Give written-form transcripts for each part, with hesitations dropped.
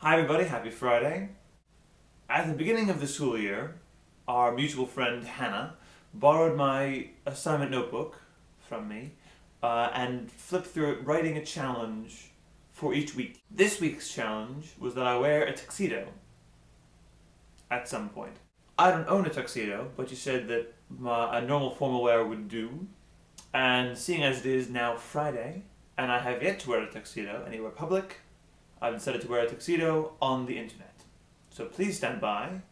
Hi everybody, happy Friday. At the beginning of the school year, our mutual friend Hannah borrowed my assignment notebook from me and flipped through it writing a challenge for each week. This week's challenge was that I wear a tuxedo at some point. I don't own a tuxedo, but she said that a normal formal wear would do. And seeing as it is now Friday, and I have yet to wear a tuxedo anywhere public, I've decided to wear a tuxedo on the internet. So please stand by,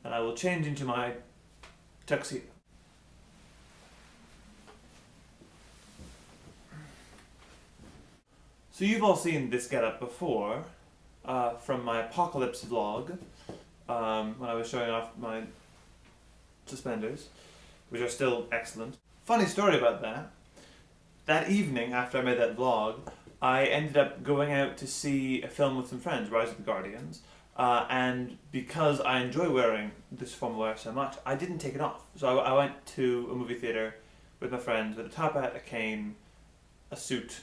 and I will change into my tuxedo. So you've all seen this getup before, from my apocalypse vlog, when I was showing off my suspenders, which are still excellent. Funny story about that. That evening, after I made that vlog, I ended up going out to see a film with some friends, Rise of the Guardians, and because I enjoy wearing this formal wear so much, I didn't take it off. So I went to a movie theatre with my friends with a top hat, a cane, a suit,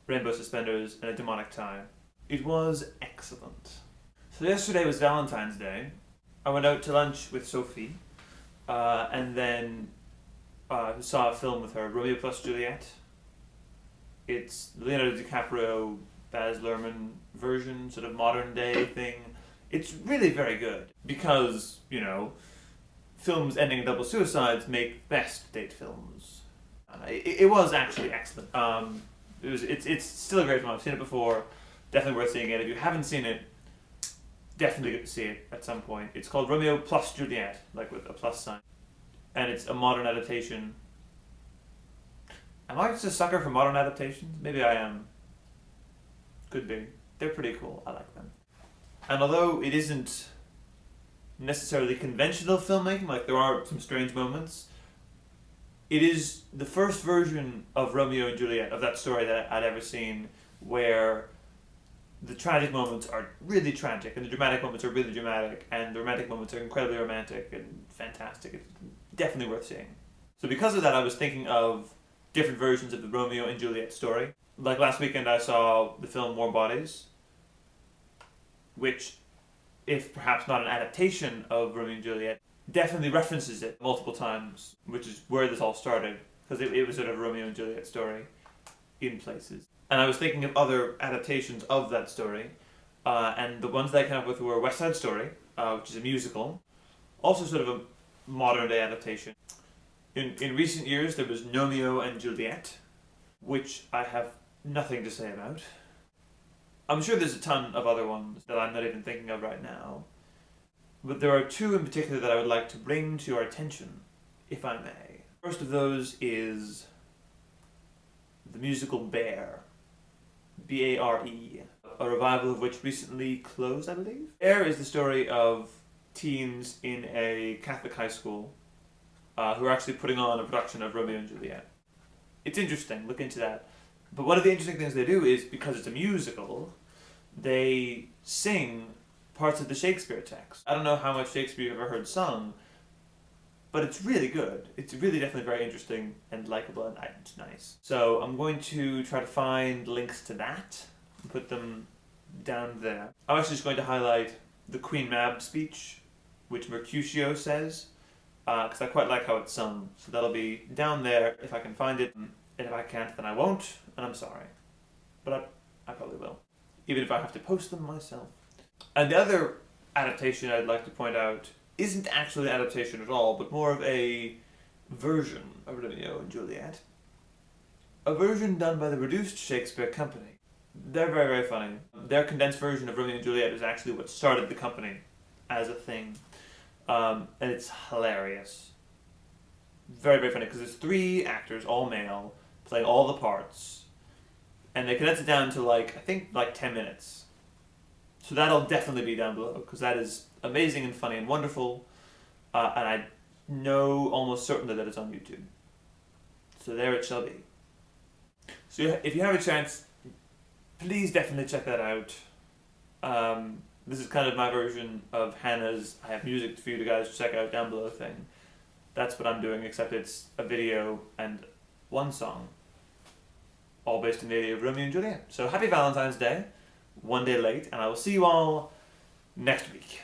rainbow suspenders, and a demonic tie. It was excellent. So yesterday was Valentine's Day. I went out to lunch with Sophie, and then saw a film with her, Romeo plus Juliet. It's Leonardo DiCaprio, Baz Luhrmann version, sort of modern day thing. It's really very good because, you know, films ending in double suicides make best date films. It was actually excellent. It's still a great film. I've seen it before. Definitely worth seeing it. If you haven't seen it, definitely get to see it at some point. It's called Romeo plus Juliet, like with a plus sign, and it's a modern adaptation. Am I just a sucker for modern adaptations? Maybe I am. Could be. They're pretty cool. I like them. And although it isn't necessarily conventional filmmaking, like there are some strange moments, it is the first version of Romeo and Juliet, of that story that I'd ever seen, where the tragic moments are really tragic, and the dramatic moments are really dramatic, and the romantic moments are incredibly romantic and fantastic. It's definitely worth seeing. So because of that, I was thinking of different versions of the Romeo and Juliet story. Like last weekend I saw the film Warm Bodies, which, if perhaps not an adaptation of Romeo and Juliet, definitely references it multiple times, which is where this all started, because it was sort of a Romeo and Juliet story in places. And I was thinking of other adaptations of that story, and the ones that I came up with were West Side Story, which is a musical, also sort of a modern day adaptation. In recent years, there was Romeo and Juliet, which I have nothing to say about. I'm sure there's a ton of other ones that I'm not even thinking of right now, but there are two in particular that I would like to bring to your attention, if I may. First of those is the musical Bear, B-A-R-E, a revival of which recently closed, I believe. Bear is the story of teens in a Catholic high school who are actually putting on a production of Romeo and Juliet. It's interesting, look into that. But one of the interesting things they do is, because it's a musical, they sing parts of the Shakespeare text. I don't know how much Shakespeare you've ever heard sung, but it's really good. It's really definitely very interesting and likable, and it's nice. So I'm going to try to find links to that and put them down there. I'm actually just going to highlight the Queen Mab speech, which Mercutio says, because I quite like how it's sung. So that'll be down there if I can find it, and if I can't, then I won't, and I'm sorry. But I probably will, even if I have to post them myself. And the other adaptation I'd like to point out isn't actually an adaptation at all, but more of a version of Romeo and Juliet. A version done by the Reduced Shakespeare Company. They're very, very funny. Their condensed version of Romeo and Juliet is actually what started the company as a thing. And it's hilarious. Very, very funny, because there's 3 actors, all male, playing all the parts. And they condense it down to I think 10 minutes. So that'll definitely be down below, because that is amazing and funny and wonderful. And I know almost certainly that it's on YouTube. So there it shall be. So if you have a chance, please definitely check that out. This is kind of my version of Hannah's I have music for you guys to check out down below thing. That's what I'm doing, except it's a video and one song, all based on the idea of Romeo and Juliet. So happy Valentine's Day, one day late, and I will see you all next week.